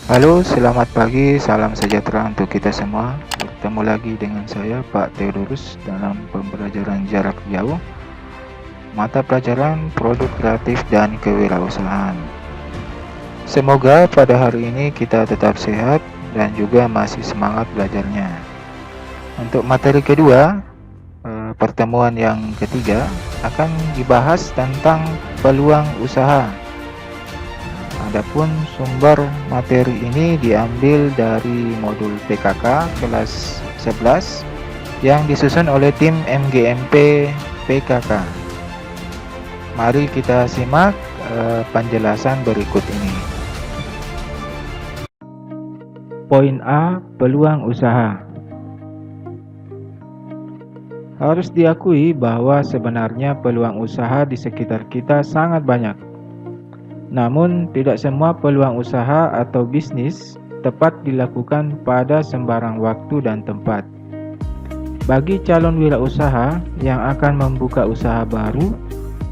Halo, selamat pagi, salam sejahtera untuk kita semua. Bertemu lagi dengan saya, Pak Theodorus, dalam pembelajaran jarak jauh, mata pelajaran produk kreatif dan kewirausahaan. Semoga pada hari ini kita tetap sehat dan juga masih semangat belajarnya. Untuk materi kedua, pertemuan yang ketiga akan dibahas tentang peluang usaha. Adapun sumber materi ini diambil dari modul PKK kelas 11 yang disusun oleh tim MGMP PKK. Mari kita simak penjelasan berikut ini. Poin A, peluang usaha. Harus diakui bahwa sebenarnya peluang usaha di sekitar kita sangat banyak. Namun, tidak semua peluang usaha atau bisnis tepat dilakukan pada sembarang waktu dan tempat. Bagi calon wirausaha yang akan membuka usaha baru,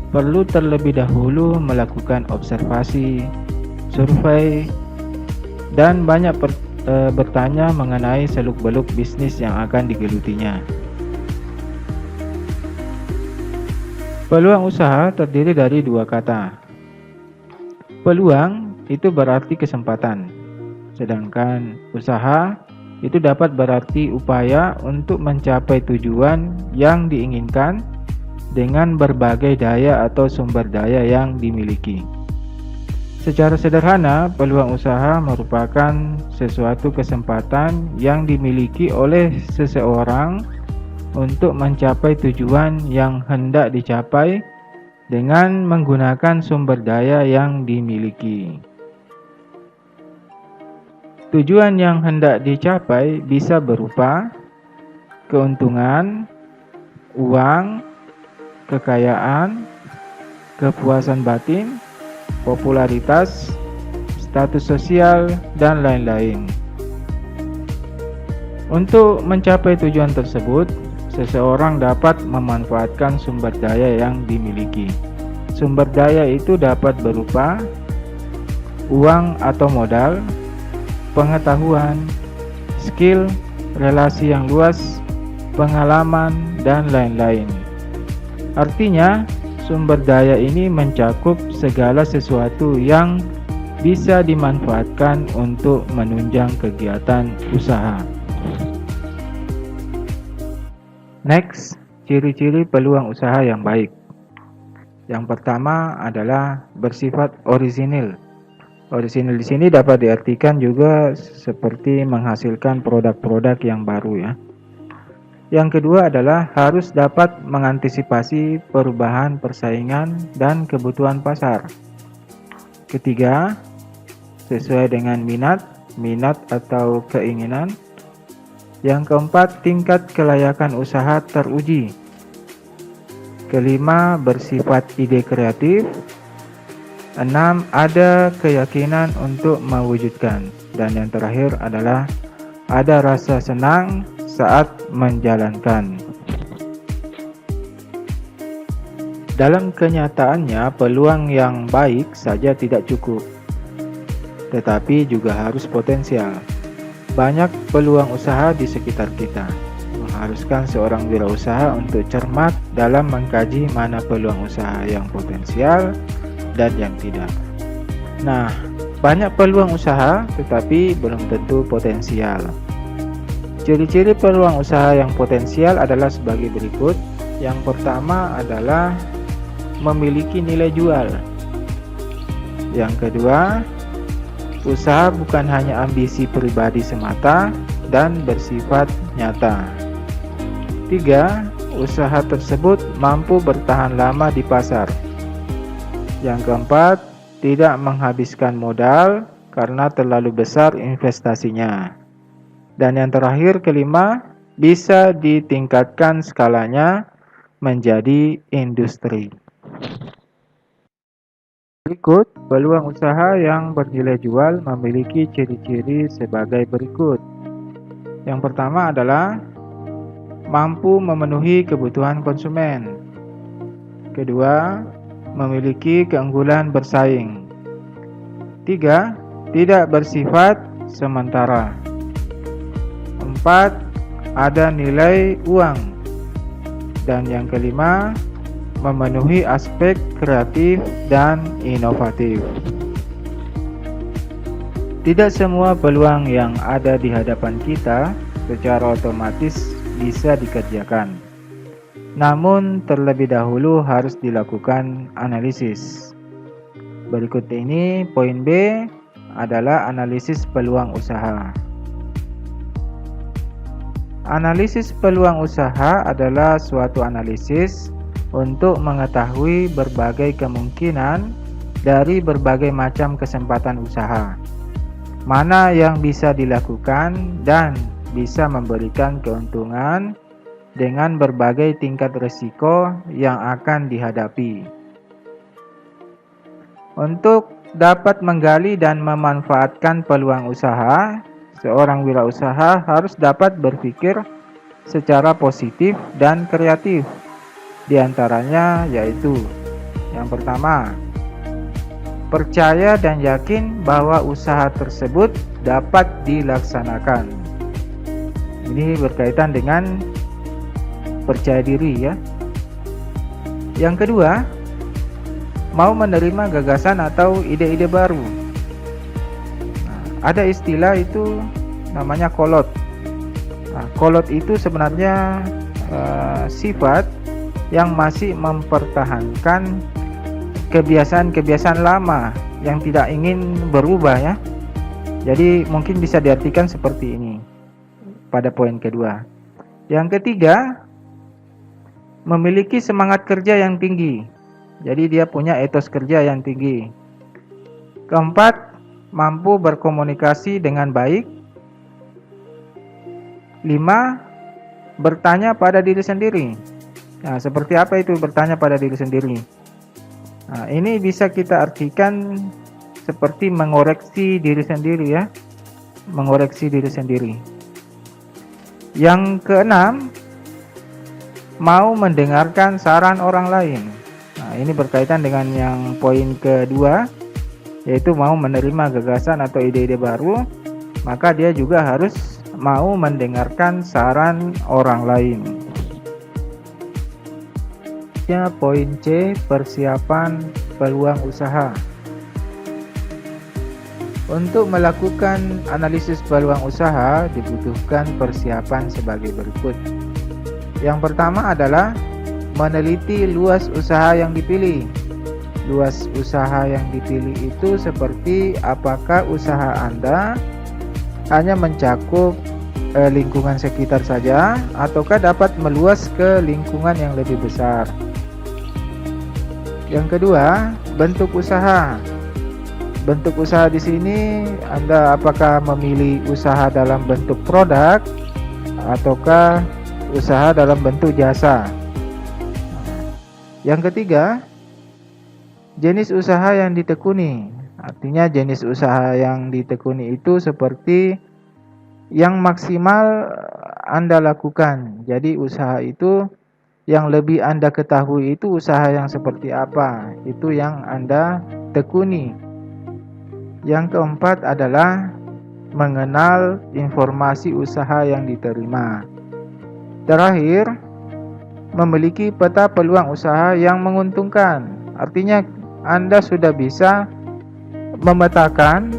perlu terlebih dahulu melakukan observasi, survei, dan banyak bertanya mengenai seluk-beluk bisnis yang akan digelutinya. Peluang usaha terdiri dari dua kata. Peluang itu berarti kesempatan, sedangkan usaha itu dapat berarti upaya untuk mencapai tujuan yang diinginkan dengan berbagai daya atau sumber daya yang dimiliki. Secara sederhana, peluang usaha merupakan sesuatu kesempatan yang dimiliki oleh seseorang untuk mencapai tujuan yang hendak dicapai dengan menggunakan sumber daya yang dimiliki. Tujuan yang hendak dicapai bisa berupa keuntungan, uang, kekayaan, kepuasan batin, popularitas, status sosial, dan lain-lain. Untuk mencapai tujuan tersebut, seseorang dapat memanfaatkan sumber daya yang dimiliki. Sumber daya itu dapat berupa uang atau modal, pengetahuan, skill, relasi yang luas, pengalaman, dan lain-lain. Artinya, sumber daya ini mencakup segala sesuatu yang bisa dimanfaatkan untuk menunjang kegiatan usaha. Next, ciri-ciri peluang usaha yang baik. Yang pertama adalah bersifat orisinil. Orisinil di sini dapat diartikan juga seperti menghasilkan produk-produk yang baru ya. Yang kedua adalah harus dapat mengantisipasi perubahan persaingan dan kebutuhan pasar. Ketiga, sesuai dengan minat atau keinginan. Yang keempat, tingkat kelayakan usaha teruji. Kelima, bersifat ide kreatif. 6, ada keyakinan untuk mewujudkan. Dan yang terakhir adalah ada rasa senang saat menjalankan. Dalam kenyataannya, peluang yang baik saja tidak cukup, tetapi juga harus potensial. Banyak peluang usaha di sekitar kita, mengharuskan seorang wirausaha untuk cermat dalam mengkaji mana peluang usaha yang potensial dan yang tidak. Nah, banyak peluang usaha tetapi belum tentu potensial. Ciri-ciri peluang usaha yang potensial adalah sebagai berikut. Yang pertama adalah memiliki nilai jual. Yang kedua, usaha bukan hanya ambisi pribadi semata dan bersifat nyata. 3, usaha tersebut mampu bertahan lama di pasar. Yang keempat, tidak menghabiskan modal karena terlalu besar investasinya. Dan yang terakhir, kelima, bisa ditingkatkan skalanya menjadi industri. Berikut, peluang usaha yang bernilai jual memiliki ciri-ciri sebagai berikut. Yang pertama adalah mampu memenuhi kebutuhan konsumen. Kedua, memiliki keunggulan bersaing. 3, tidak bersifat sementara. 4. Ada nilai uang. Dan yang kelima, memenuhi aspek kreatif dan inovatif. Tidak semua peluang yang ada di hadapan kita secara otomatis bisa dikerjakan. Namun terlebih dahulu harus dilakukan analisis. Berikut ini poin B adalah analisis peluang usaha. Analisis peluang usaha adalah suatu analisis untuk mengetahui berbagai kemungkinan dari berbagai macam kesempatan usaha, mana yang bisa dilakukan dan bisa memberikan keuntungan dengan berbagai tingkat risiko yang akan dihadapi. Untuk dapat menggali dan memanfaatkan peluang usaha, seorang wirausaha harus dapat berpikir secara positif dan kreatif. Di antaranya yaitu yang pertama, percaya dan yakin bahwa usaha tersebut dapat dilaksanakan. Ini berkaitan dengan percaya diri ya. Yang kedua, mau menerima gagasan atau ide-ide baru. Ada istilah itu namanya kolot. Kolot itu sebenarnya sifat yang masih mempertahankan kebiasaan-kebiasaan lama yang tidak ingin berubah ya. Jadi mungkin bisa diartikan seperti ini pada poin kedua. Yang ketiga, memiliki semangat kerja yang tinggi. Jadi dia punya etos kerja yang tinggi. Keempat, mampu berkomunikasi dengan baik. 5. Bertanya pada diri sendiri. Nah, seperti apa itu bertanya pada diri sendiri? Nah, ini bisa kita artikan seperti mengoreksi diri sendiri ya. Mengoreksi diri sendiri. Yang keenam, mau mendengarkan saran orang lain. Nah, ini berkaitan dengan yang poin kedua, yaitu mau menerima gagasan atau ide-ide baru, maka dia juga harus mau mendengarkan saran orang lain. Ya, poin C, persiapan peluang usaha. Untuk melakukan analisis peluang usaha dibutuhkan persiapan sebagai berikut. Yang pertama adalah meneliti luas usaha yang dipilih. Luas usaha yang dipilih itu seperti apakah usaha Anda hanya mencakup lingkungan sekitar saja ataukah dapat meluas ke lingkungan yang lebih besar. Yang kedua, bentuk usaha. Bentuk usaha di sini Anda apakah memilih usaha dalam bentuk produk ataukah usaha dalam bentuk jasa. Yang ketiga, jenis usaha yang ditekuni. Artinya jenis usaha yang ditekuni itu seperti yang maksimal Anda lakukan. Jadi usaha itu yang lebih Anda ketahui itu usaha yang seperti apa. Itu yang Anda tekuni. Yang keempat adalah mengenal informasi usaha yang diterima. Terakhir, memiliki peta peluang usaha yang menguntungkan. Artinya Anda sudah bisa memetakan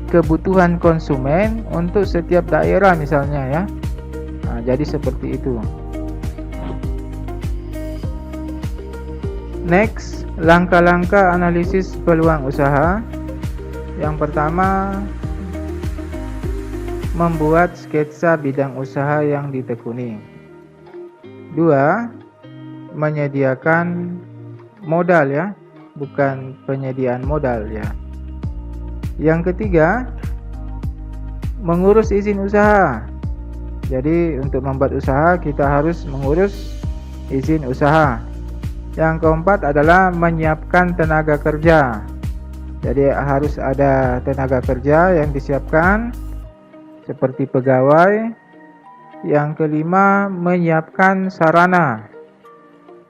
kebutuhan konsumen untuk setiap daerah misalnya ya. Nah, jadi seperti itu. Next, langkah-langkah analisis peluang usaha. Yang pertama, membuat sketsa bidang usaha yang ditekuni. 2. Menyediakan modal ya, bukan penyediaan modal ya. Yang ketiga, mengurus izin usaha. Jadi untuk membuat usaha kita harus mengurus izin usaha. Yang keempat adalah menyiapkan tenaga kerja. Jadi harus ada tenaga kerja yang disiapkan seperti pegawai. Yang kelima, menyiapkan sarana.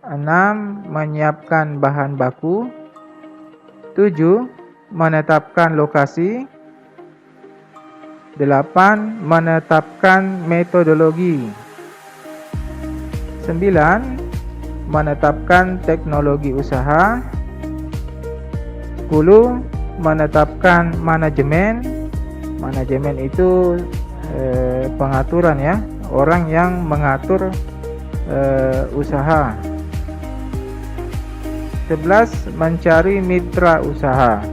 6. Menyiapkan bahan baku. 7. Menetapkan lokasi. 8. Menetapkan metodologi. 9. Menetapkan teknologi usaha. 10. Menetapkan manajemen. Manajemen itu pengaturan ya, orang yang mengatur usaha. 11. Mencari mitra usaha.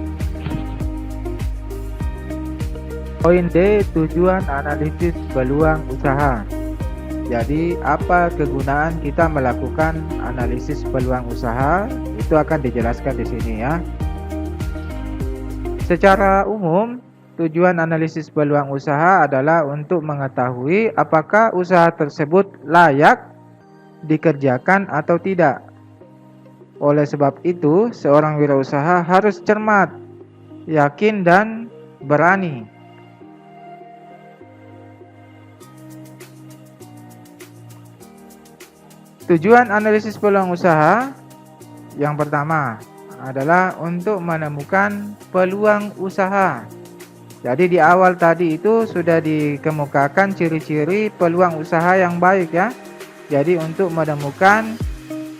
Poin D, tujuan analisis peluang usaha. Jadi, apa kegunaan kita melakukan analisis peluang usaha? Itu akan dijelaskan di sini ya. Secara umum, tujuan analisis peluang usaha adalah untuk mengetahui apakah usaha tersebut layak dikerjakan atau tidak. Oleh sebab itu, seorang wirausaha harus cermat, yakin, dan berani. Tujuan analisis peluang usaha yang pertama adalah untuk menemukan peluang usaha. Jadi di awal tadi itu sudah dikemukakan ciri-ciri peluang usaha yang baik ya. Jadi untuk menemukan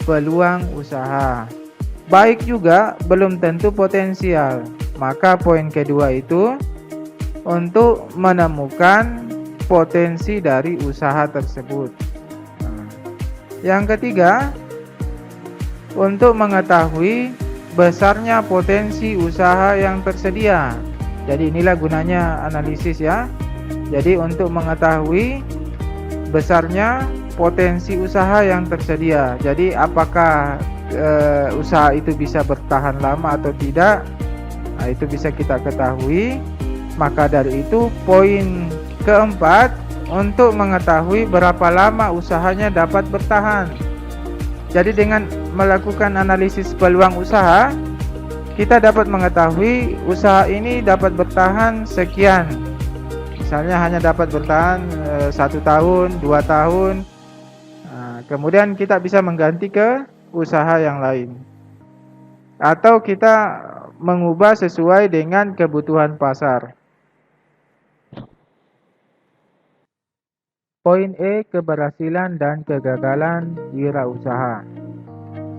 peluang usaha. Baik juga belum tentu potensial. Maka poin kedua itu untuk menemukan potensi dari usaha tersebut. Yang ketiga, untuk mengetahui besarnya potensi usaha yang tersedia. Jadi inilah gunanya analisis ya. Jadi untuk mengetahui besarnya potensi usaha yang tersedia. Jadi apakah usaha itu bisa bertahan lama atau tidak? Nah, itu bisa kita ketahui. Maka dari itu poin keempat, untuk mengetahui berapa lama usahanya dapat bertahan. Jadi dengan melakukan analisis peluang usaha, kita dapat mengetahui usaha ini dapat bertahan sekian. Misalnya hanya dapat bertahan 1 tahun, 2 tahun. Nah, kemudian kita bisa mengganti ke usaha yang lain. Atau kita mengubah sesuai dengan kebutuhan pasar. Poin E, keberhasilan dan kegagalan wirausaha.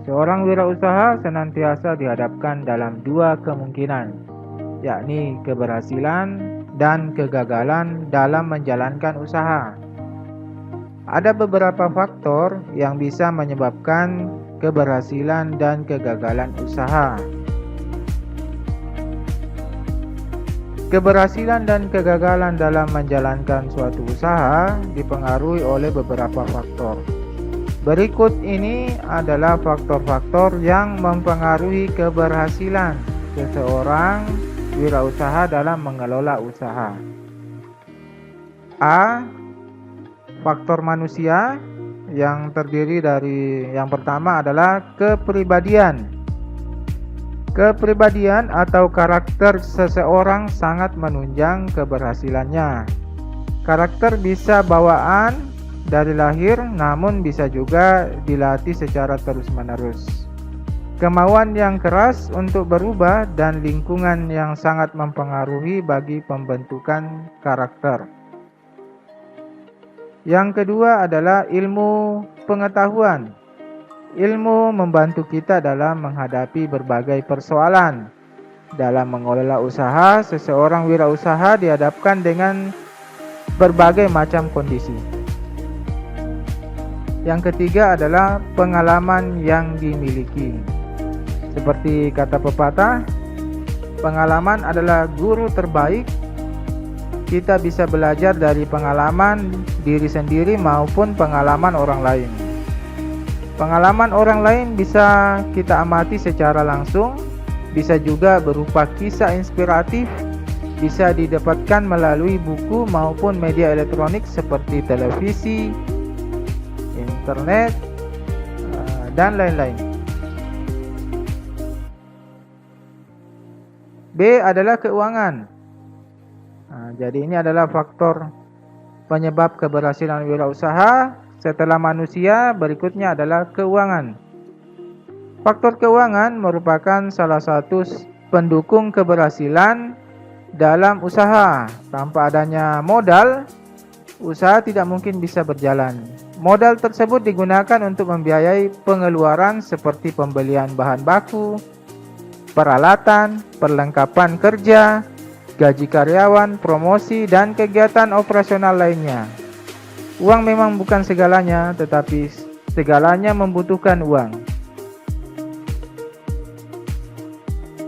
Seorang wirausaha senantiasa dihadapkan dalam 2 kemungkinan, yakni keberhasilan dan kegagalan dalam menjalankan usaha. Ada beberapa faktor yang bisa menyebabkan keberhasilan dan kegagalan usaha. Keberhasilan dan kegagalan dalam menjalankan suatu usaha dipengaruhi oleh beberapa faktor. Berikut ini adalah faktor-faktor yang mempengaruhi keberhasilan seseorang wirausaha dalam mengelola usaha. A. Faktor manusia, yang terdiri dari yang pertama adalah kepribadian. Kepribadian atau karakter seseorang sangat menunjang keberhasilannya. Karakter bisa bawaan dari lahir, namun bisa juga dilatih secara terus-menerus. Kemauan yang keras untuk berubah dan lingkungan yang sangat mempengaruhi bagi pembentukan karakter. Yang kedua adalah ilmu pengetahuan. Ilmu membantu kita dalam menghadapi berbagai persoalan. Dalam mengelola usaha, seseorang wirausaha dihadapkan dengan berbagai macam kondisi. Yang ketiga adalah pengalaman yang dimiliki. Seperti kata pepatah, pengalaman adalah guru terbaik. Kita bisa belajar dari pengalaman diri sendiri maupun pengalaman orang lain. Pengalaman orang lain bisa kita amati secara langsung, bisa juga berupa kisah inspiratif, bisa didapatkan melalui buku maupun media elektronik seperti televisi, internet, dan lain-lain. B adalah keuangan. Jadi ini adalah faktor penyebab keberhasilan wirausaha. Setelah manusia, berikutnya adalah keuangan. Faktor keuangan merupakan salah satu pendukung keberhasilan dalam usaha. Tanpa adanya modal, usaha tidak mungkin bisa berjalan. Modal tersebut digunakan untuk membiayai pengeluaran seperti pembelian bahan baku, peralatan, perlengkapan kerja, gaji karyawan, promosi, dan kegiatan operasional lainnya. Uang memang bukan segalanya, tetapi segalanya membutuhkan uang.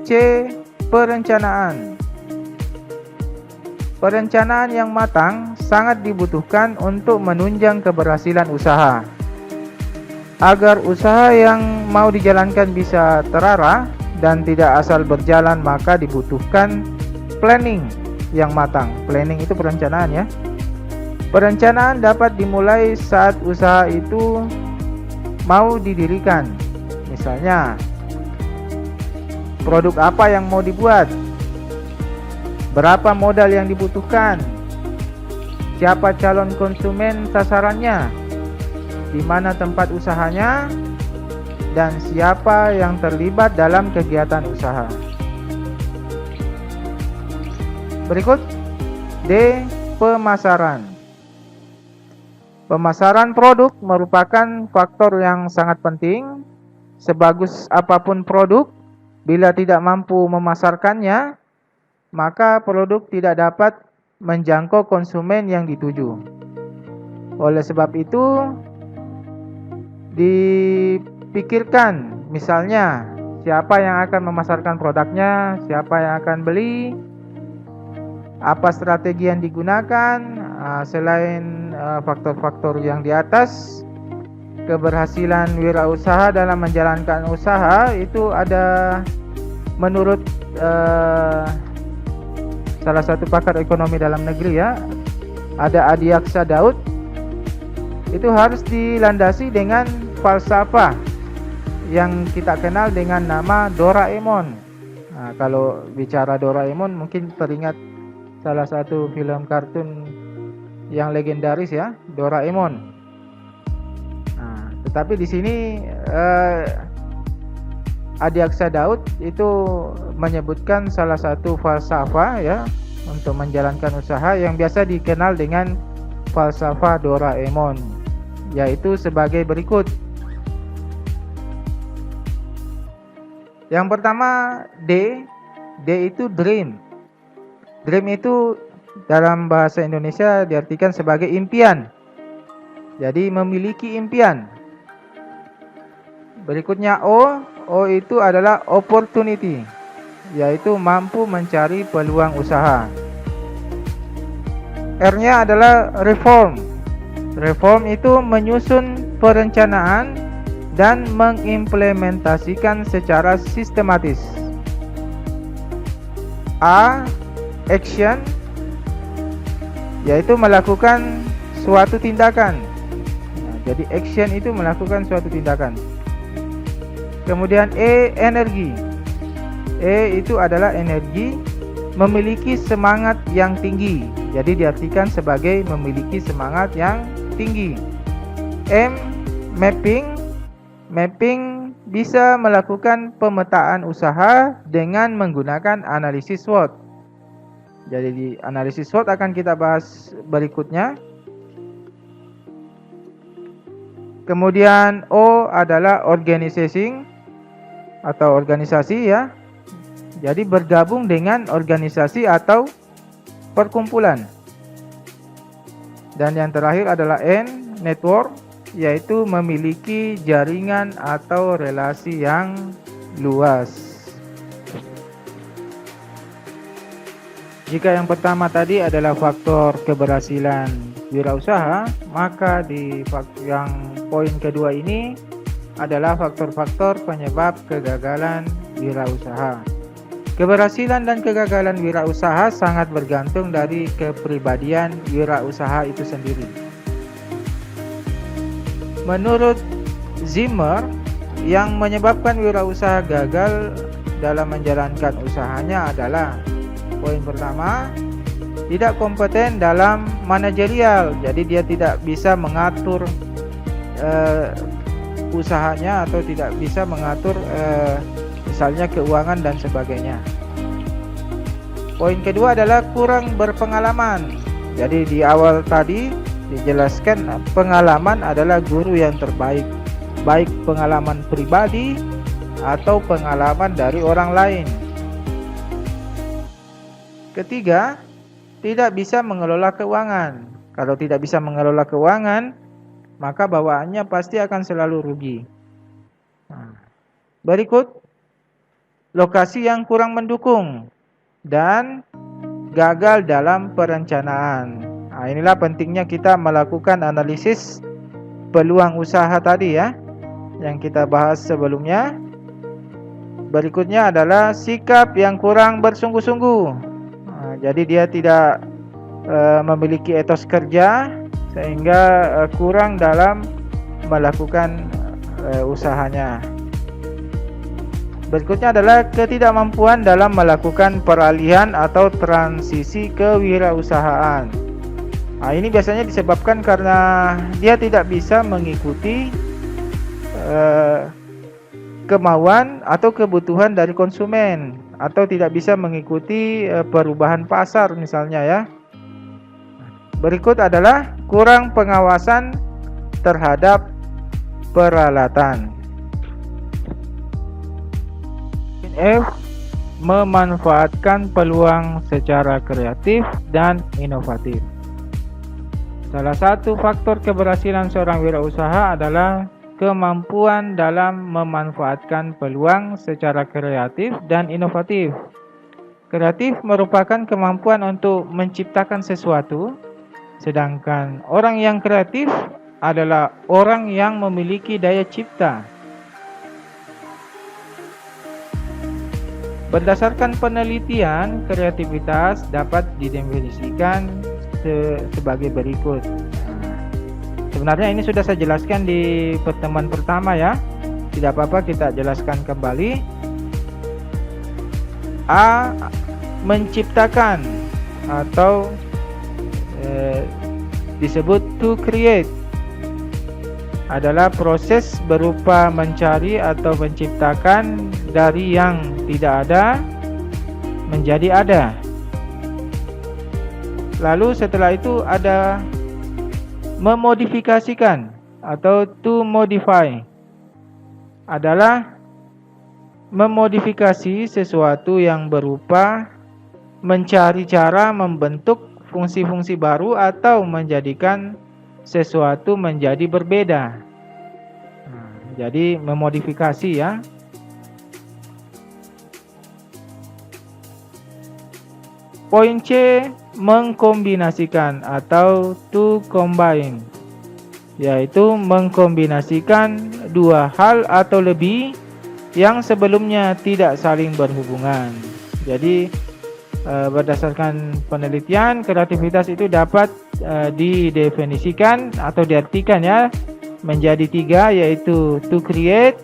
C. Perencanaan. Perencanaan yang matang sangat dibutuhkan untuk menunjang keberhasilan usaha. Agar usaha yang mau dijalankan bisa terarah dan tidak asal berjalan, maka dibutuhkan planning yang matang. Planning itu perencanaan ya. Perencanaan dapat dimulai saat usaha itu mau didirikan. Misalnya, produk apa yang mau dibuat? Berapa modal yang dibutuhkan? Siapa calon konsumen sasarannya? Di mana tempat usahanya? Dan siapa yang terlibat dalam kegiatan usaha? Berikut D. Pemasaran. Pemasaran produk merupakan faktor yang sangat penting. Sebagus apapun produk, bila tidak mampu memasarkannya, maka produk tidak dapat menjangkau konsumen yang dituju. Oleh sebab itu, dipikirkan misalnya siapa yang akan memasarkan produknya, siapa yang akan beli, apa strategi yang digunakan. Selain faktor-faktor yang di atas, keberhasilan wirausaha dalam menjalankan usaha itu ada, menurut salah satu pakar ekonomi dalam negeri ya, ada Adiaksa Daud, itu harus dilandasi dengan falsafah yang kita kenal dengan nama Doraemon. Nah, kalau bicara Doraemon mungkin teringat salah satu film kartun yang legendaris ya, Doraemon. Nah, tetapi di sini Adiaksa Daud itu menyebutkan salah satu falsafah ya untuk menjalankan usaha yang biasa dikenal dengan falsafah Doraemon, yaitu sebagai berikut. Yang pertama D. D itu dream. Dream itu dalam bahasa Indonesia diartikan sebagai impian. Jadi memiliki impian. Berikutnya O. O itu adalah opportunity, yaitu mampu mencari peluang usaha. R-nya adalah reform. Reform itu menyusun perencanaan dan mengimplementasikan secara sistematis. A. Action, yaitu melakukan suatu tindakan. Nah, jadi action itu melakukan suatu tindakan. Kemudian E. Energi. E itu adalah energi, memiliki semangat yang tinggi. Jadi diartikan sebagai memiliki semangat yang tinggi. M. Mapping. Mapping bisa melakukan pemetaan usaha dengan menggunakan analisis SWOT. Jadi di analisis SWOT akan kita bahas berikutnya. Kemudian O adalah organizing atau organisasi ya. Jadi bergabung dengan organisasi atau perkumpulan. Dan yang terakhir adalah N, network, yaitu memiliki jaringan atau relasi yang luas. Jika yang pertama tadi adalah faktor keberhasilan wirausaha, maka di yang poin kedua ini adalah faktor-faktor penyebab kegagalan wirausaha. Keberhasilan dan kegagalan wirausaha sangat bergantung dari kepribadian wirausaha itu sendiri. Menurut Zimmer, yang menyebabkan wirausaha gagal dalam menjalankan usahanya adalah: poin pertama, tidak kompeten dalam manajerial. Jadi dia tidak bisa mengatur usahanya atau tidak bisa mengatur misalnya keuangan dan sebagainya. Poin kedua adalah kurang berpengalaman. Jadi di awal tadi dijelaskan pengalaman adalah guru yang terbaik, baik pengalaman pribadi atau pengalaman dari orang lain. Ketiga, tidak bisa mengelola keuangan. Kalau tidak bisa mengelola keuangan, maka bawaannya pasti akan selalu rugi. Berikut, lokasi yang kurang mendukung dan gagal dalam perencanaan. Inilah pentingnya kita melakukan analisis peluang usaha tadi ya, yang kita bahas sebelumnya. Berikutnya adalah sikap yang kurang bersungguh-sungguh. Jadi dia tidak memiliki etos kerja sehingga kurang dalam melakukan usahanya. Berikutnya adalah ketidakmampuan dalam melakukan peralihan atau transisi kewirausahaan. Ini biasanya disebabkan karena dia tidak bisa mengikuti kemauan atau kebutuhan dari konsumen, atau tidak bisa mengikuti perubahan pasar misalnya ya. Berikut adalah kurang pengawasan terhadap peralatan. F. Memanfaatkan peluang secara kreatif dan inovatif. Salah satu faktor keberhasilan seorang wirausaha adalah kemampuan dalam memanfaatkan peluang secara kreatif dan inovatif. Kreatif merupakan kemampuan untuk menciptakan sesuatu, sedangkan orang yang kreatif adalah orang yang memiliki daya cipta. Berdasarkan penelitian, kreativitas dapat didefinisikan sebagai berikut. Sebenarnya ini sudah saya jelaskan di pertemuan pertama ya. Tidak apa-apa kita jelaskan kembali. A. Menciptakan atau disebut to create, adalah proses berupa mencari atau menciptakan dari yang tidak ada menjadi ada. Lalu setelah itu ada memodifikasikan atau to modify, adalah memodifikasi sesuatu yang berupa mencari cara membentuk fungsi-fungsi baru atau menjadikan sesuatu menjadi berbeda. Jadi memodifikasi ya. Poin C, mengkombinasikan atau to combine, yaitu mengkombinasikan dua hal atau lebih yang sebelumnya tidak saling berhubungan. Jadi berdasarkan penelitian, kreativitas itu dapat didefinisikan atau diartikan ya menjadi tiga, yaitu to create,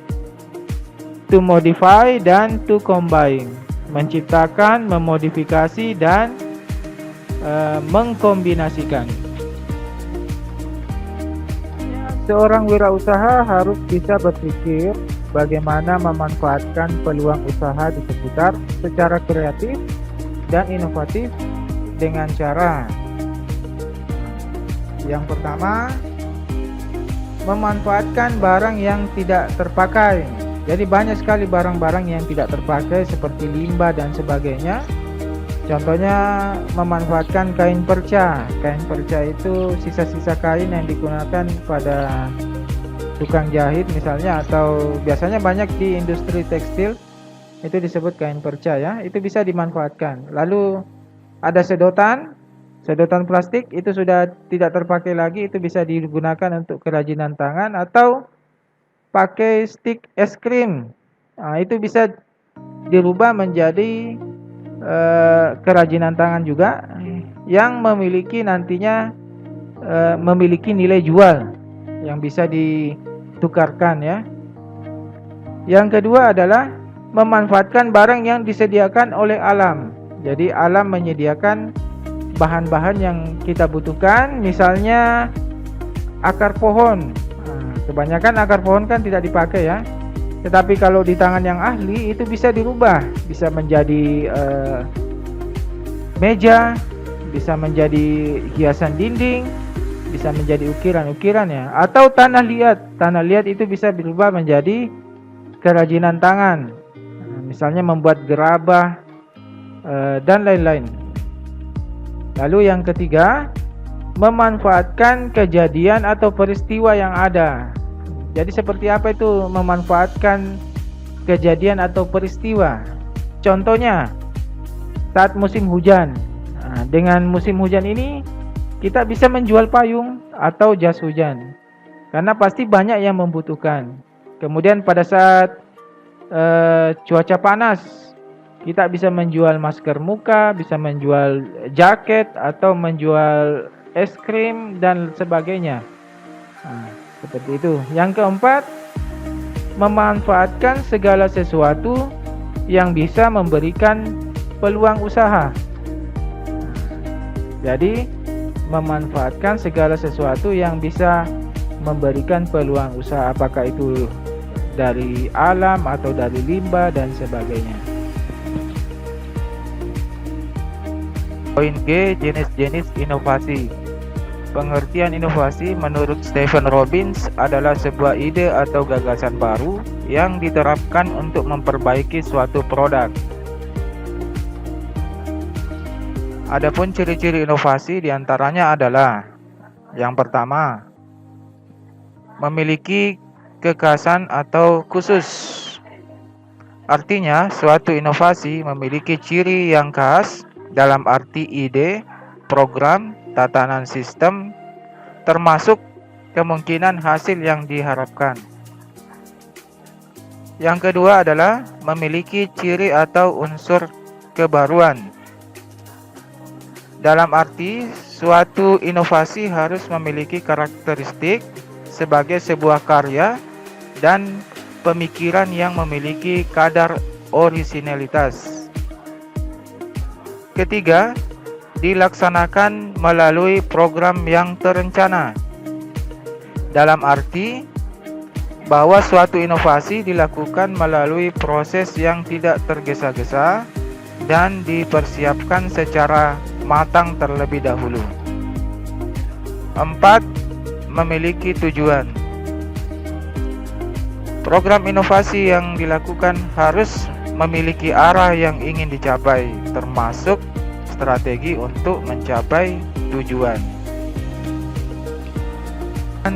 to modify, dan to combine. Menciptakan, memodifikasi, dan mengkombinasikan. Seorang wirausaha harus bisa berpikir bagaimana memanfaatkan peluang usaha di sekitar secara kreatif dan inovatif dengan cara: yang pertama, memanfaatkan barang yang tidak terpakai. Jadi banyak sekali barang-barang yang tidak terpakai seperti limbah dan sebagainya. Contohnya memanfaatkan kain perca. Kain perca itu sisa-sisa kain yang digunakan pada tukang jahit misalnya, atau biasanya banyak di industri tekstil itu disebut kain perca ya. Itu bisa dimanfaatkan. Lalu ada sedotan plastik, itu sudah tidak terpakai lagi, itu bisa digunakan untuk kerajinan tangan. Atau pakai stik es krim, itu bisa dirubah menjadi kerajinan tangan juga yang memiliki nantinya memiliki nilai jual yang bisa ditukarkan ya. Yang kedua adalah memanfaatkan barang yang disediakan oleh alam. Jadi alam menyediakan bahan-bahan yang kita butuhkan, misalnya akar pohon. Kebanyakan akar pohon kan tidak dipakai ya, tetapi kalau di tangan yang ahli itu bisa dirubah, bisa menjadi meja, bisa menjadi hiasan dinding, bisa menjadi ukiran-ukiran ya, atau tanah liat. Tanah liat itu bisa berubah menjadi kerajinan tangan, misalnya membuat gerabah dan lain-lain. Lalu yang ketiga, memanfaatkan kejadian atau peristiwa yang ada. Jadi seperti apa itu memanfaatkan kejadian atau peristiwa? Contohnya saat musim hujan. Dengan musim hujan ini kita bisa menjual payung atau jas hujan, karena pasti banyak yang membutuhkan. Kemudian pada saat cuaca panas, kita bisa menjual masker muka, bisa menjual jaket, atau menjual es krim dan sebagainya. Seperti itu. Yang keempat, memanfaatkan segala sesuatu yang bisa memberikan peluang usaha. Jadi memanfaatkan segala sesuatu yang bisa memberikan peluang usaha, apakah itu dari alam atau dari limbah dan sebagainya. Poin G, jenis-jenis inovasi. Pengertian inovasi menurut Stephen Robbins adalah sebuah ide atau gagasan baru yang diterapkan untuk memperbaiki suatu produk. Adapun ciri-ciri inovasi diantaranya adalah: yang pertama, memiliki kekhasan atau khusus. Artinya, suatu inovasi memiliki ciri yang khas dalam arti ide, program, tatanan sistem, termasuk kemungkinan hasil yang diharapkan. Yang kedua adalah memiliki ciri atau unsur kebaruan. Dalam arti, suatu inovasi harus memiliki karakteristik sebagai sebuah karya dan pemikiran yang memiliki kadar orisinalitas. Ketiga, dilaksanakan melalui program yang terencana. Dalam arti bahwa suatu inovasi dilakukan melalui proses yang tidak tergesa-gesa dan dipersiapkan secara matang terlebih dahulu. 4. Memiliki tujuan. Program inovasi yang dilakukan harus memiliki arah yang ingin dicapai, termasuk strategi untuk mencapai tujuan.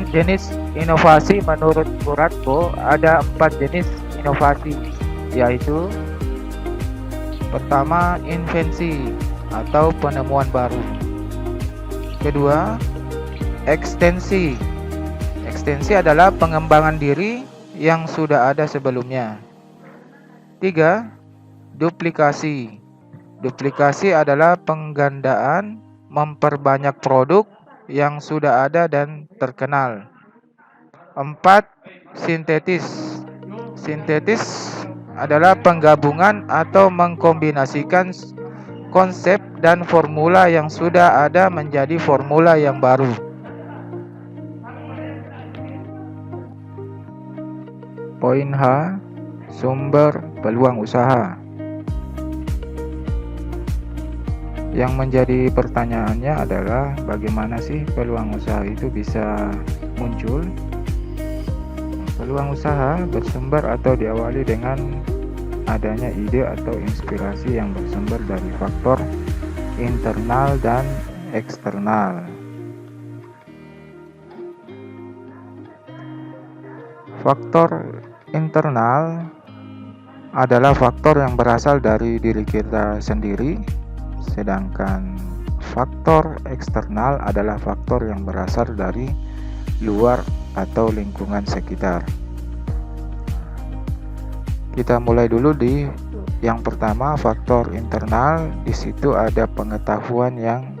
Jenis inovasi menurut Kuratko ada 4 jenis inovasi, yaitu: pertama, invensi atau penemuan baru. Kedua, ekstensi. Ekstensi adalah pengembangan diri yang sudah ada sebelumnya. 3. Duplikasi. Duplikasi adalah penggandaan, memperbanyak produk yang sudah ada dan terkenal. 4. Sintetis. Sintetis adalah penggabungan atau mengkombinasikan konsep dan formula yang sudah ada menjadi formula yang baru. Poin H, sumber peluang usaha. Yang menjadi pertanyaannya adalah bagaimana sih peluang usaha itu bisa muncul? Peluang usaha bersumber atau diawali dengan adanya ide atau inspirasi yang bersumber dari faktor internal dan eksternal. Faktor internal adalah faktor yang berasal dari diri kita sendiri, sedangkan faktor eksternal adalah faktor yang berasal dari luar atau lingkungan sekitar. Kita mulai dulu di yang pertama, faktor internal. Di situ ada pengetahuan yang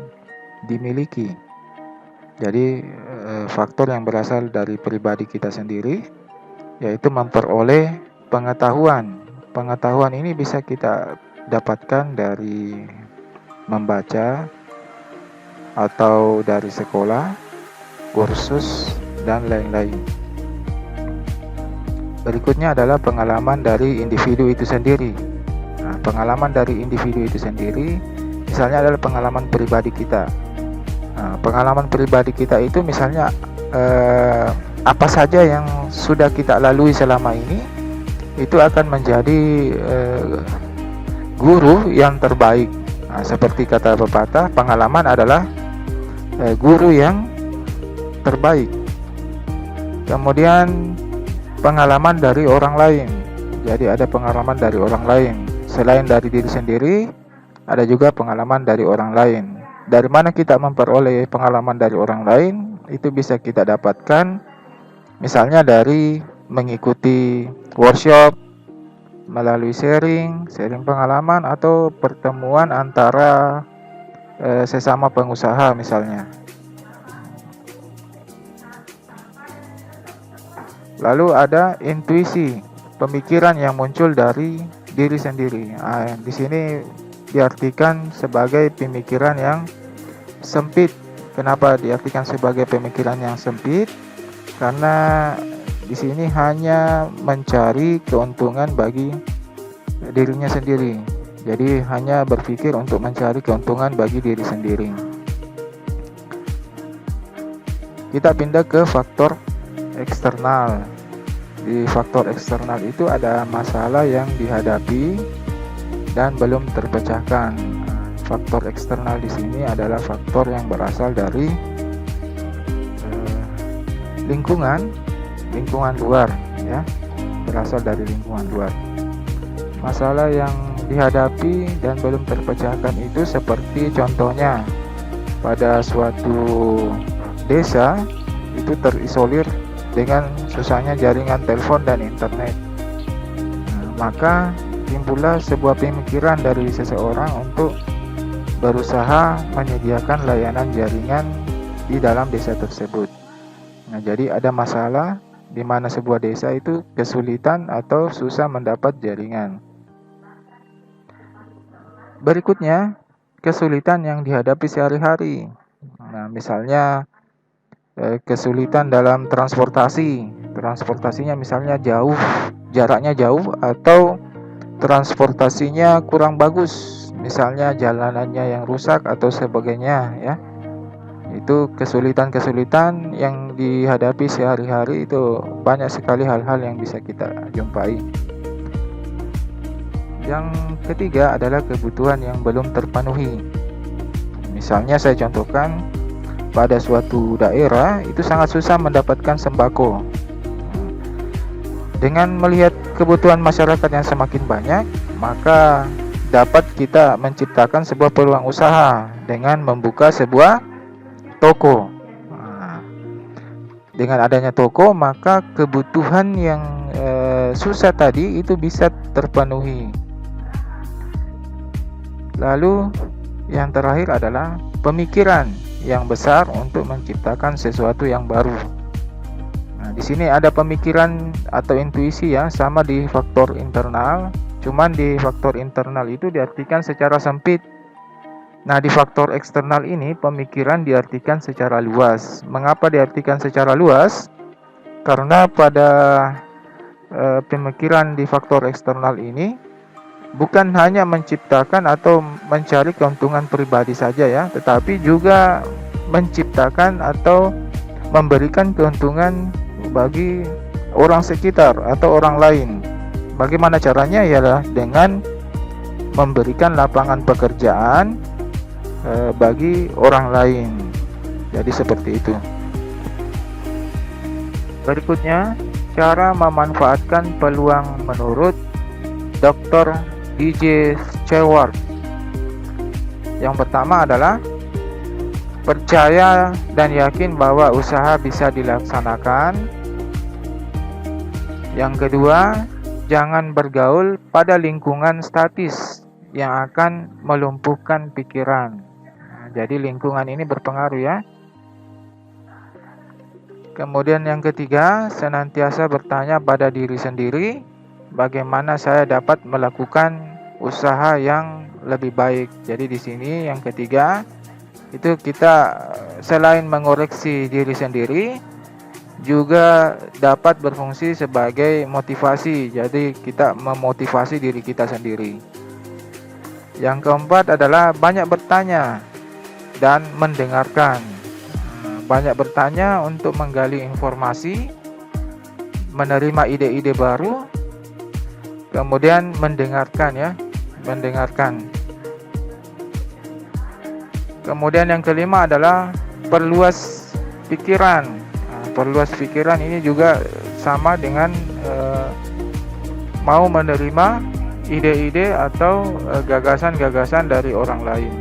dimiliki. Jadi faktor yang berasal dari pribadi kita sendiri, yaitu memperoleh pengetahuan. Pengetahuan ini bisa kita dapatkan dari membaca atau dari sekolah, kursus, dan lain-lain. Berikutnya adalah pengalaman dari individu itu sendiri. Nah, pengalaman dari individu itu sendiri misalnya adalah pengalaman pribadi kita. Nah, pengalaman pribadi kita itu misalnya apa saja yang sudah kita lalui selama ini, itu akan menjadi guru yang terbaik. Nah, seperti kata pepatah, pengalaman adalah guru yang terbaik. Kemudian pengalaman dari orang lain. Jadi ada pengalaman dari orang lain. Selain dari diri sendiri, ada juga pengalaman dari orang lain. Dari mana kita memperoleh pengalaman dari orang lain? Itu bisa kita dapatkan misalnya dari mengikuti workshop, melalui sharing pengalaman, atau pertemuan antara sesama pengusaha misalnya. Lalu ada intuisi, pemikiran yang muncul dari diri sendiri. Nah, di sini diartikan sebagai pemikiran yang sempit. Kenapa diartikan sebagai pemikiran yang sempit? Karena di sini hanya mencari keuntungan bagi dirinya sendiri. Jadi hanya berpikir untuk mencari keuntungan bagi diri sendiri. Kita pindah ke faktor eksternal. Di faktor eksternal itu ada masalah yang dihadapi dan belum terpecahkan. Faktor eksternal di sini adalah faktor yang berasal dari lingkungan luar, ya, berasal dari lingkungan luar. Masalah yang dihadapi dan belum terpecahkan itu seperti contohnya pada suatu desa itu terisolir dengan susahnya jaringan telepon dan internet. Maka timbullah sebuah pemikiran dari seseorang untuk berusaha menyediakan layanan jaringan di dalam desa tersebut. Nah, jadi ada masalah di mana sebuah desa itu kesulitan atau susah mendapat jaringan. Berikutnya, kesulitan yang dihadapi sehari-hari. Nah, misalnya kesulitan dalam transportasinya misalnya jauh, jaraknya jauh, atau transportasinya kurang bagus, misalnya jalanannya yang rusak atau sebagainya, ya. Itu kesulitan-kesulitan yang dihadapi sehari-hari. Itu banyak sekali hal-hal yang bisa kita jumpai. Yang ketiga adalah kebutuhan yang belum terpenuhi. Misalnya saya contohkan, pada suatu daerah itu sangat susah mendapatkan sembako. Dengan melihat kebutuhan masyarakat yang semakin banyak, maka dapat kita menciptakan sebuah peluang usaha dengan membuka sebuah toko. Dengan adanya toko, maka kebutuhan yang susah tadi itu bisa terpenuhi. Lalu yang terakhir adalah pemikiran yang besar untuk menciptakan sesuatu yang baru. Nah, di sini ada pemikiran atau intuisi, ya, sama di faktor internal. Cuman di faktor internal itu diartikan secara sempit. Nah, di faktor eksternal ini pemikiran diartikan secara luas. Mengapa diartikan secara luas? Karena pada pemikiran di faktor eksternal ini bukan hanya menciptakan atau mencari keuntungan pribadi saja, ya, tetapi juga menciptakan atau memberikan keuntungan bagi orang sekitar atau orang lain. Bagaimana caranya? Ialah dengan memberikan lapangan pekerjaan bagi orang lain. Jadi seperti itu. Berikutnya, cara memanfaatkan peluang menurut Dr. DJ Stewart. Yang pertama adalah percaya dan yakin bahwa usaha bisa dilaksanakan. Yang kedua, jangan bergaul pada lingkungan statis yang akan melumpuhkan pikiran. Nah, jadi lingkungan ini berpengaruh, ya. Kemudian yang ketiga, senantiasa bertanya pada diri sendiri, bagaimana saya dapat melakukan usaha yang lebih baik. Jadi di sini yang ketiga itu kita selain mengoreksi diri sendiri juga dapat berfungsi sebagai motivasi. Jadi kita memotivasi diri kita sendiri. Yang keempat adalah banyak bertanya dan mendengarkan. Banyak bertanya untuk menggali informasi, menerima ide-ide baru, kemudian mendengarkan ya, mendengarkan. Kemudian yang kelima adalah perluas pikiran. Perluas pikiran ini juga sama dengan mau menerima ide-ide atau gagasan-gagasan dari orang lain.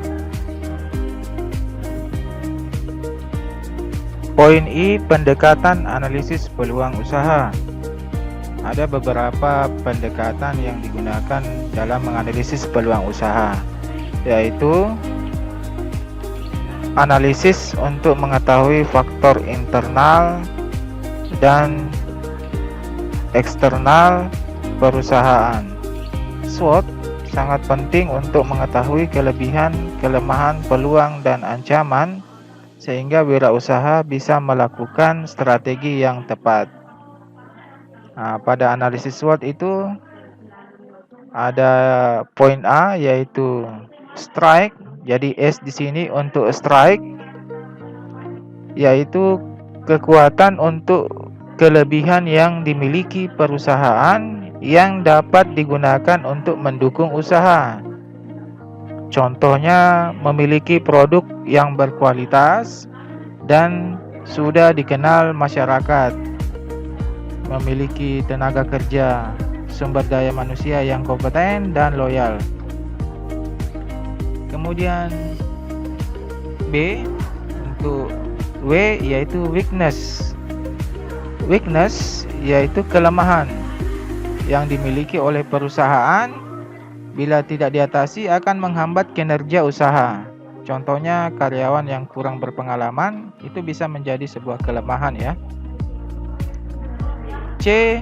Poin I, pendekatan analisis peluang usaha. Ada beberapa pendekatan yang digunakan dalam menganalisis peluang usaha, yaitu analisis untuk mengetahui faktor internal dan eksternal perusahaan. SWOT sangat penting untuk mengetahui kelebihan, kelemahan, peluang, dan ancaman sehingga wirausaha bisa melakukan strategi yang tepat. Pada analisis SWOT itu ada poin A, yaitu strike. Jadi S di sini untuk strike, yaitu kekuatan untuk kelebihan yang dimiliki perusahaan yang dapat digunakan untuk mendukung usaha. Contohnya memiliki produk yang berkualitas dan sudah dikenal masyarakat, memiliki tenaga kerja, sumber daya manusia yang kompeten dan loyal. Kemudian B untuk W yaitu weakness. Weakness yaitu kelemahan yang dimiliki oleh perusahaan. Bila tidak diatasi akan menghambat kinerja usaha. Contohnya karyawan yang kurang berpengalaman itu bisa menjadi sebuah kelemahan ya. C,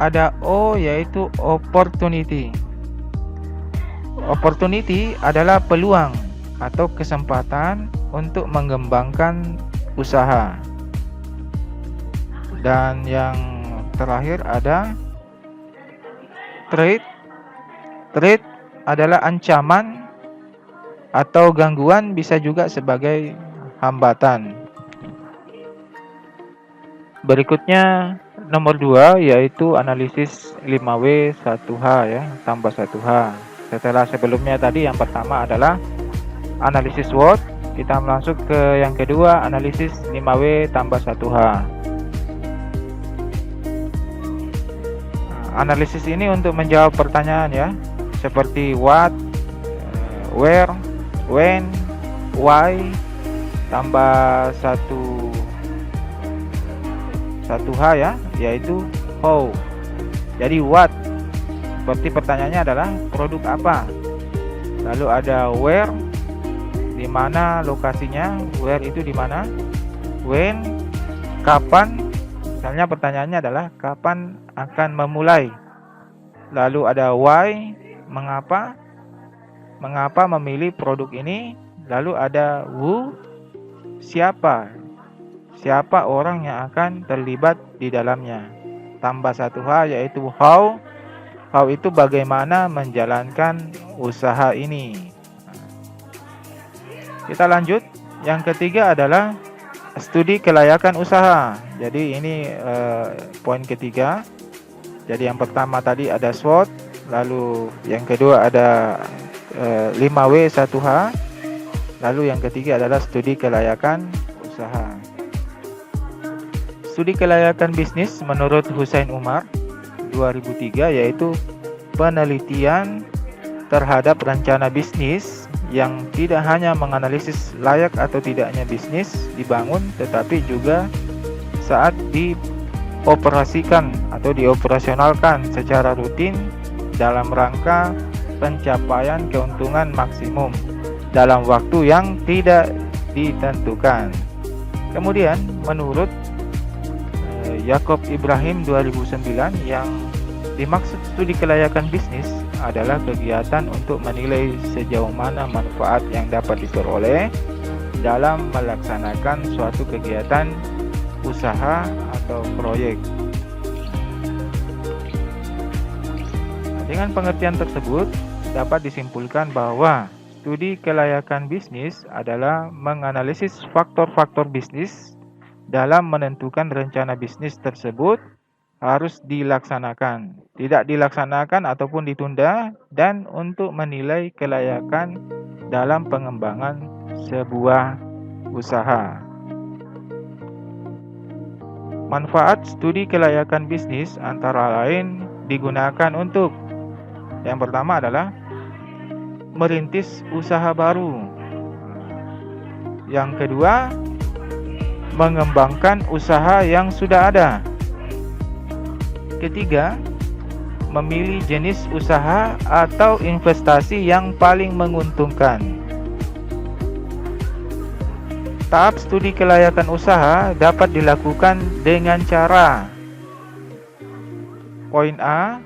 ada O yaitu opportunity. Opportunity adalah peluang atau kesempatan untuk mengembangkan usaha. Dan yang terakhir ada threat. Threat adalah ancaman atau gangguan, bisa juga sebagai hambatan. Berikutnya nomor 2 yaitu analisis 5W 1H ya, tambah 1H. Setelah sebelumnya tadi yang pertama adalah analisis SWOT, kita masuk ke yang kedua, analisis 5W tambah 1H. Analisis ini untuk menjawab pertanyaan ya, seperti what, where, when, why, tambah 1H ya, yaitu how. Jadi what, seperti pertanyaannya adalah produk apa. Lalu ada where, di mana lokasinya, where itu di mana. When, kapan, misalnya pertanyaannya adalah kapan akan memulai. Lalu ada why, mengapa memilih produk ini. Lalu ada who, siapa orang yang akan terlibat di dalamnya. Tambah 1H yaitu how itu bagaimana menjalankan usaha ini. Kita lanjut. Yang ketiga adalah studi kelayakan usaha. Jadi ini poin ketiga. Jadi yang pertama tadi ada SWOT, lalu yang kedua ada 5W 1H, lalu yang ketiga adalah studi kelayakan usaha. Studi kelayakan bisnis menurut Hussein Umar 2003 yaitu penelitian terhadap rencana bisnis yang tidak hanya menganalisis layak atau tidaknya bisnis dibangun, tetapi juga saat dioperasikan atau dioperasionalkan secara rutin dalam rangka pencapaian keuntungan maksimum dalam waktu yang tidak ditentukan. Kemudian menurut Yaakob Ibrahim 2009, yang dimaksud studi kelayakan bisnis adalah kegiatan untuk menilai sejauh mana manfaat yang dapat diperoleh dalam melaksanakan suatu kegiatan usaha atau proyek. Dengan pengertian tersebut, dapat disimpulkan bahwa studi kelayakan bisnis adalah menganalisis faktor-faktor bisnis dalam menentukan rencana bisnis tersebut harus dilaksanakan, tidak dilaksanakan ataupun ditunda, dan untuk menilai kelayakan dalam pengembangan sebuah usaha. Manfaat studi kelayakan bisnis antara lain digunakan untuk yang pertama adalah merintis usaha baru. Yang kedua, mengembangkan usaha yang sudah ada. Ketiga, memilih jenis usaha atau investasi yang paling menguntungkan. Tahap studi kelayakan usaha dapat dilakukan dengan cara: poin A,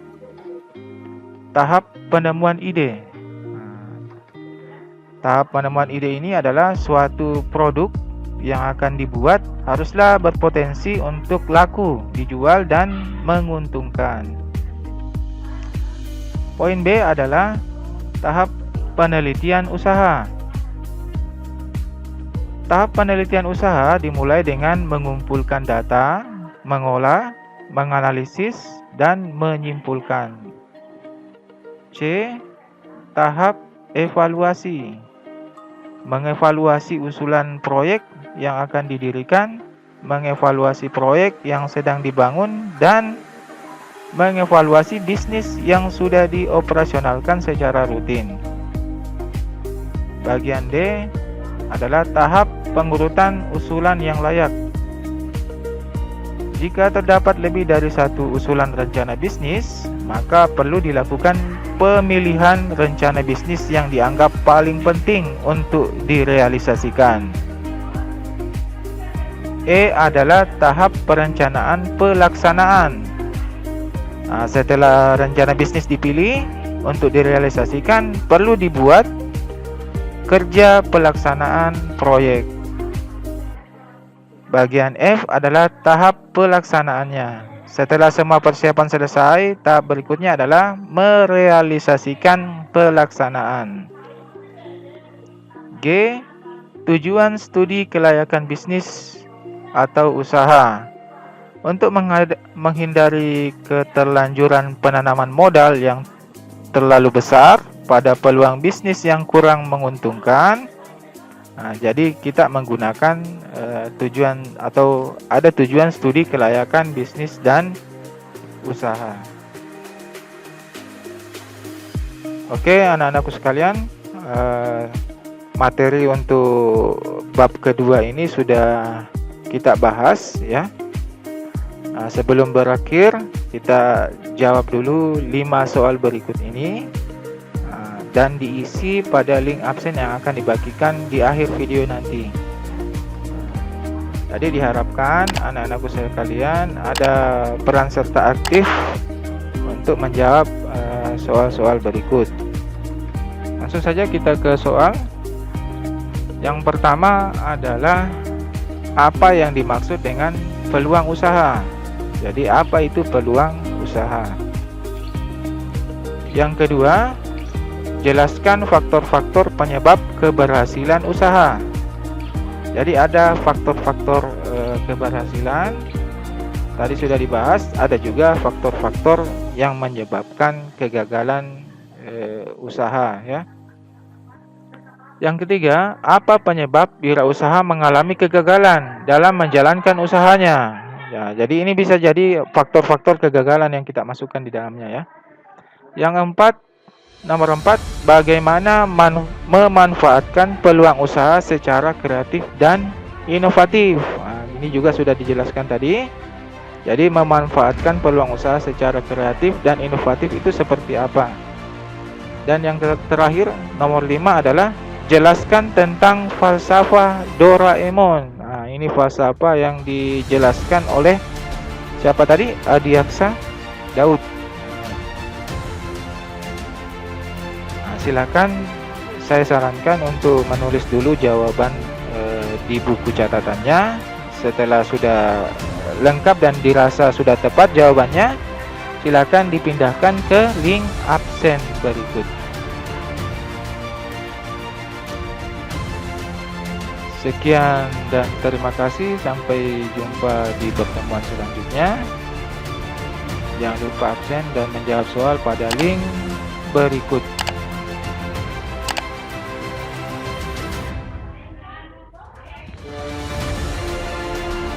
tahap penemuan ide. Tahap penemuan ide ini adalah suatu produk yang akan dibuat haruslah berpotensi untuk laku, dijual, dan menguntungkan. Poin B adalah tahap penelitian usaha. Tahap penelitian usaha dimulai dengan mengumpulkan data, mengolah, menganalisis, dan menyimpulkan. C. Tahap evaluasi. Mengevaluasi usulan proyek yang akan didirikan, mengevaluasi proyek yang sedang dibangun, dan mengevaluasi bisnis yang sudah dioperasionalkan secara rutin. Bagian D adalah tahap pengurutan usulan yang layak. Jika terdapat lebih dari satu usulan rencana bisnis, maka perlu dilakukan pemilihan rencana bisnis yang dianggap paling penting untuk direalisasikan. E adalah tahap perencanaan pelaksanaan. Setelah rencana bisnis dipilih untuk direalisasikan, perlu dibuat kerja pelaksanaan proyek. Bagian F adalah tahap pelaksanaannya. Setelah semua persiapan selesai, tahap berikutnya adalah merealisasikan pelaksanaan. G. Tujuan studi kelayakan bisnis atau usaha. Untuk menghindari keterlanjuran penanaman modal yang terlalu besar pada peluang bisnis yang kurang menguntungkan, jadi kita menggunakan tujuan atau ada tujuan studi kelayakan bisnis dan usaha. Oke, anak-anakku sekalian, materi untuk bab kedua ini sudah kita bahas ya. Sebelum berakhir, kita jawab dulu 5 soal berikut ini dan diisi pada link absen yang akan dibagikan di akhir video nanti. Jadi diharapkan anak-anakku sekalian ada peran serta aktif untuk menjawab soal-soal berikut. Langsung saja kita ke soal. Yang pertama adalah apa yang dimaksud dengan peluang usaha. Jadi apa itu peluang usaha? Yang kedua, jelaskan faktor-faktor penyebab keberhasilan usaha. Jadi ada faktor-faktor keberhasilan. Tadi sudah dibahas, ada juga faktor-faktor yang menyebabkan kegagalan usaha ya. Yang ketiga, apa penyebab wirausaha mengalami kegagalan dalam menjalankan usahanya? Ya, jadi ini bisa jadi faktor-faktor kegagalan yang kita masukkan di dalamnya ya. Nomor 4, bagaimana memanfaatkan peluang usaha secara kreatif dan inovatif. Ini juga sudah dijelaskan tadi. Jadi memanfaatkan peluang usaha secara kreatif dan inovatif itu seperti apa? Dan yang terakhir, nomor 5 adalah jelaskan tentang falsafah Doraemon. Ini falsafah yang dijelaskan oleh siapa tadi? Adiaksa Daud. Silakan, saya sarankan untuk menulis dulu jawaban di buku catatannya. Setelah sudah lengkap dan dirasa sudah tepat jawabannya, silakan dipindahkan ke link absen berikut. Sekian dan terima kasih. Sampai jumpa di pertemuan selanjutnya. Jangan lupa absen dan menjawab soal pada link berikut.